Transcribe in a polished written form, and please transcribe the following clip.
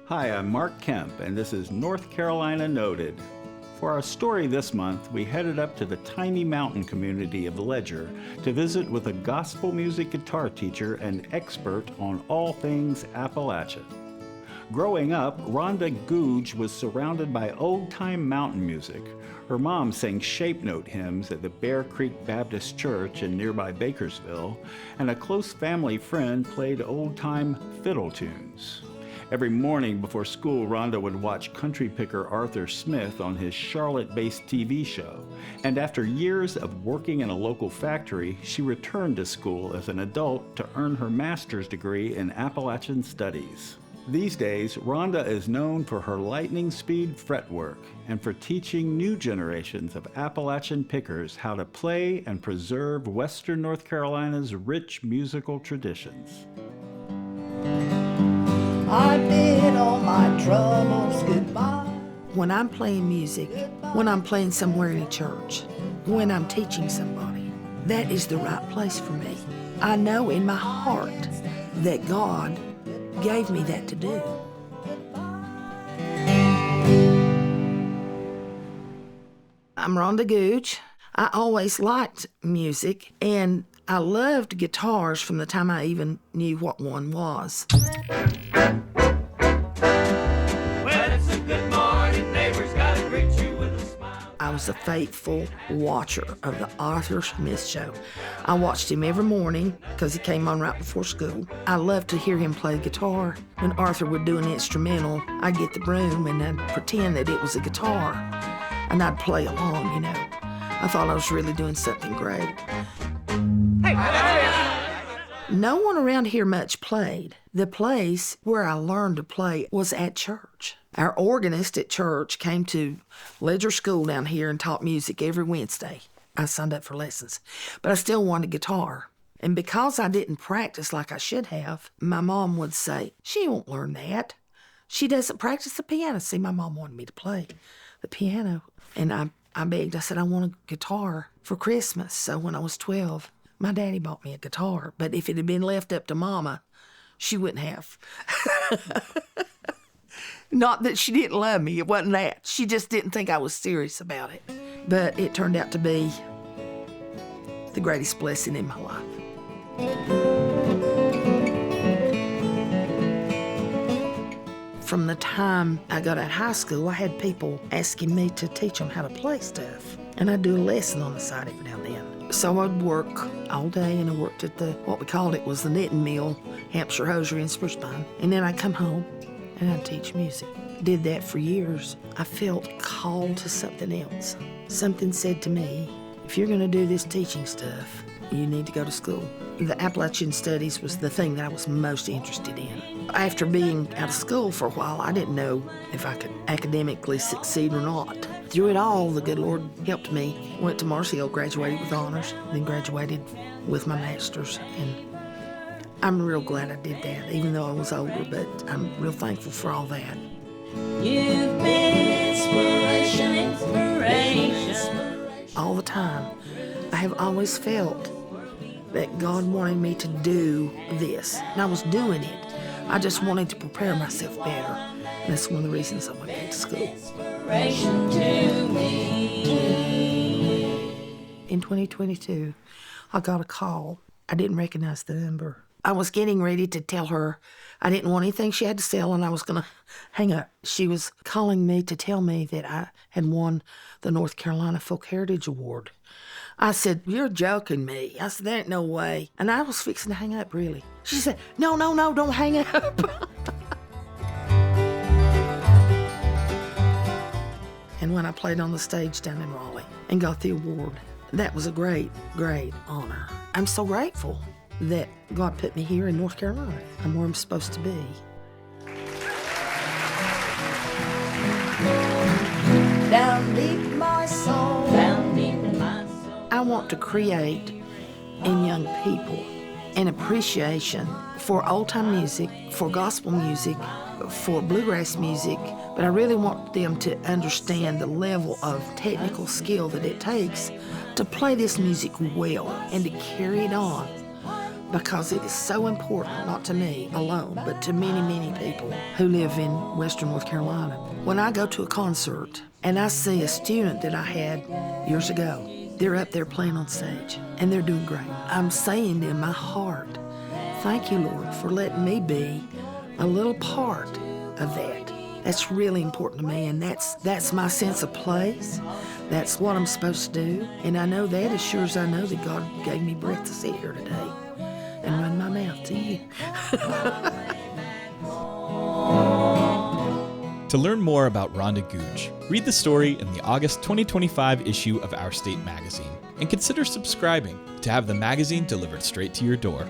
Hi, I'm Mark Kemp, and this is North Carolina Noted. For our story this month, we headed up to the tiny mountain community of Ledger to visit with a gospel music guitar teacher and expert on all things Appalachian. Growing up, Rhonda Gouge was surrounded by old-time mountain music. Her mom sang shape note hymns at the Bear Creek Baptist Church in nearby Bakersville, and a close family friend played old-time fiddle tunes. Every morning before school, Rhonda would watch country picker Arthur Smith on his Charlotte-based TV show. And after years of working in a local factory, she returned to school as an adult to earn her master's degree in Appalachian Studies. These days, Rhonda is known for her lightning speed fretwork and for teaching new generations of Appalachian pickers how to play and preserve Western North Carolina's rich musical traditions. I bid all my troubles goodbye. When I'm playing music, when I'm playing somewhere in a church, when I'm teaching somebody, that is the right place for me. I know in my heart that God gave me that to do. I'm Rhonda Gouge. I always liked music, and I loved guitars from the time I even knew what one was. I was a faithful watcher of the Arthur Smith show. I watched him every morning because he came on right before school. I loved to hear him play guitar. When Arthur would do an instrumental, I'd get the broom and I'd pretend that it was a guitar, and I'd play along, you know. I thought I was really doing something great. No one around here much played. The place where I learned to play was at church. Our organist at church came to Ledger School down here and taught music every Wednesday. I signed up for lessons, but I still wanted a guitar. And because I didn't practice like I should have, my mom would say, "She won't learn that. She doesn't practice the piano." See, my mom wanted me to play the piano. And I begged. I said, "I want a guitar for Christmas." So when I was 12, my daddy bought me a guitar. But if it had been left up to Mama, she wouldn't have. Not that she didn't love me, it wasn't that. She just didn't think I was serious about it. But it turned out to be the greatest blessing in my life. From the time I got out of high school, I had people asking me to teach them how to play stuff. And I'd do a lesson on the side every now and then. So I'd work all day, and I worked at what we called it was the knitting mill, Hampshire Hosiery in Spruce Pine. And then I'd come home and I'd teach music. Did that for years. I felt called to something else. Something said to me, if you're gonna do this teaching stuff, you need to go to school. The Appalachian Studies was the thing that I was most interested in. After being out of school for a while, I didn't know if I could academically succeed or not. Through it all, the good Lord helped me. Went to Mars Hill, graduated with honors, then graduated with my master's. And I'm real glad I did that, even though I was older, but I'm real thankful for all that. You've been inspiration. All the time, I have always felt that God wanted me to do this, and I was doing it. I just wanted to prepare myself better, and that's one of the reasons I went back to school. In 2022, I got a call. I didn't recognize the number. I was getting ready to tell her I didn't want anything she had to sell, and I was going to hang up. She was calling me to tell me that I had won the North Carolina Folk Heritage Award. I said, "You're joking me." I said, "There ain't no way." And I was fixing to hang up, really. She said, No, don't hang up. And when I played on the stage down in Raleigh and got the award, that was a great, great honor. I'm so grateful that God put me here in North Carolina. I'm where I'm supposed to be. Down deep my soul. Down deep in my soul. I want to create in young people an appreciation for old-time music, for gospel music, for bluegrass music, but I really want them to understand the level of technical skill that it takes to play this music well and to carry it on because it is so important, not to me alone, but to many, many people who live in Western North Carolina. When I go to a concert and I see a student that I had years ago, they're up there playing on stage and they're doing great. I'm saying in my heart, thank you, Lord, for letting me be a little part of that. That's really important to me, and that's my sense of place. That's what I'm supposed to do, and I know that as sure as I know that God gave me breath to sit here today and run my mouth to you. To learn more about Rhonda Gouge, read the story in the August 2025 issue of Our State magazine, and consider subscribing to have the magazine delivered straight to your door.